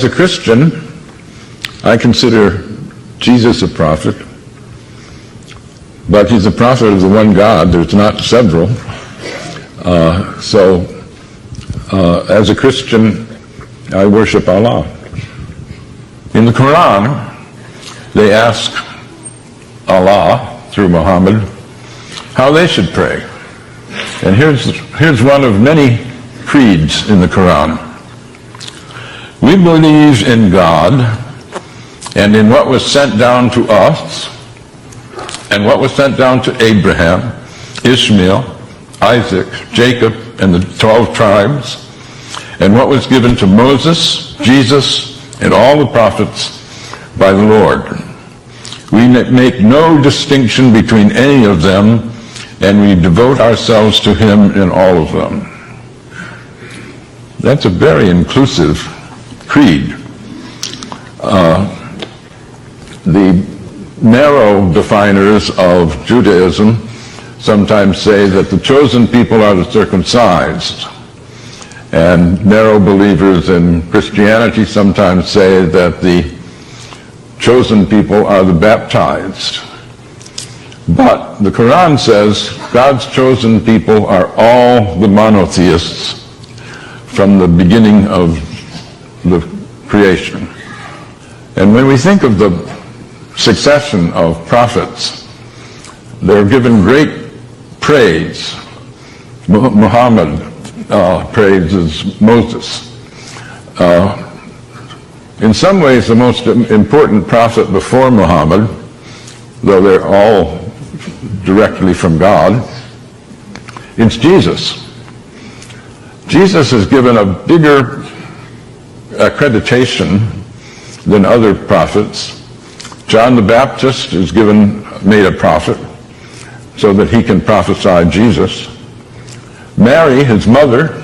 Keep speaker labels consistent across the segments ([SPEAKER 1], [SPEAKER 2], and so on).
[SPEAKER 1] As a Christian, I consider Jesus a prophet, but he's a prophet of the one God. There's not several. As a Christian, I worship Allah. In the Quran, they ask Allah, through Muhammad, how they should pray. And here's one of many creeds in the Quran. We believe in God and in what was sent down to us and what was sent down to Abraham, Ishmael, Isaac, Jacob, and the 12 tribes, and what was given to Moses, Jesus, and all the prophets by the Lord. We make no distinction between any of them, and we devote ourselves to him in all of them. That's a very inclusive creed. The narrow definers of Judaism sometimes say that the chosen people are the circumcised, and narrow believers in Christianity sometimes say that the chosen people are the baptized. But the Quran says God's chosen people are all the monotheists from the beginning of the creation. And when we think of the succession of prophets, they're given great praise. Muhammad praises Moses. In some ways, the most important prophet before Muhammad, though they're all directly from God, it's Jesus. Jesus is given a bigger accreditation than other prophets. John the Baptist is made a prophet so that he can prophesy Jesus. Mary, his mother,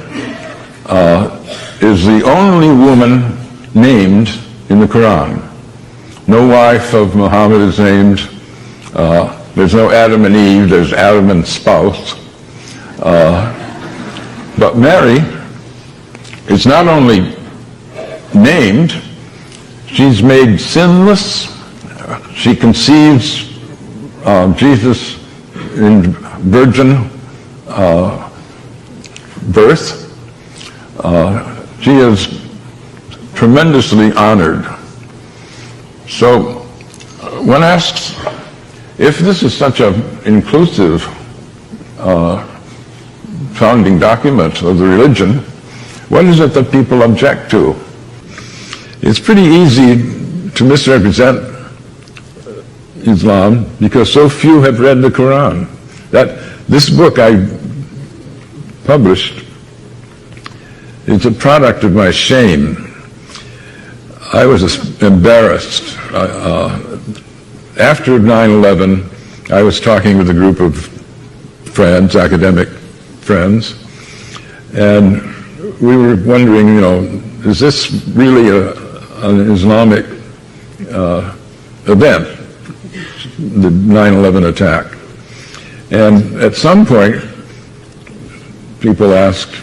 [SPEAKER 1] is the only woman named in the Quran. No wife of Muhammad is named. There's no Adam and Eve. There's Adam and spouse. But Mary is not only named, she's made sinless. She conceives Jesus in virgin birth. She is tremendously honored. So one asks, if this is such an inclusive founding document of the religion, what is it that people object to? It's pretty easy to misrepresent Islam because so few have read the Quran. This book I published is a product of my shame. I was embarrassed. After 9/11, I was talking with a group of friends, academic friends, and we were wondering, is this really an Islamic event, the 9/11 attack? And at some point, people asked,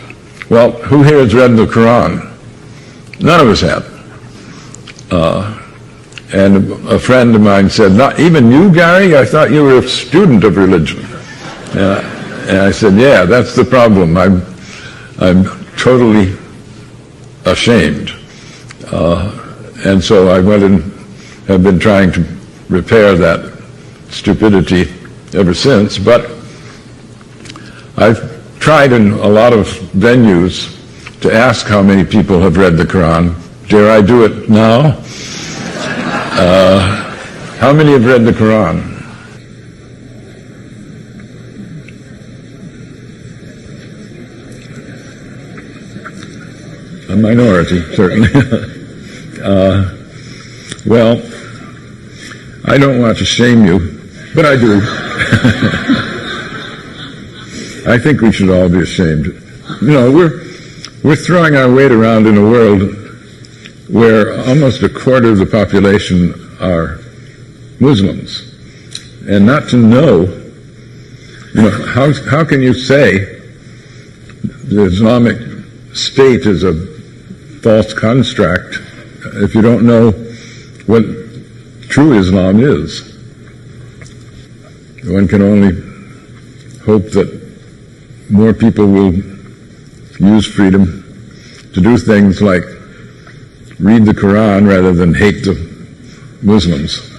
[SPEAKER 1] well, who here has read the Quran? None of us had. And a friend of mine said, not even you, Gary? I thought you were a student of religion. And I said, yeah, that's the problem. I'm totally ashamed. And so I went and have been trying to repair that stupidity ever since. But I've tried in a lot of venues to ask how many people have read the Quran. Dare I do it now? How many have read the Quran? A minority, certainly. Well, I don't want to shame you, but I do. I think we should all be ashamed. We're throwing our weight around in a world where almost a quarter of the population are Muslims. And not to know, how can you say the Islamic State is a false construct if you don't know what true Islam is. One can only hope that more people will use freedom to do things like read the Quran rather than hate the Muslims.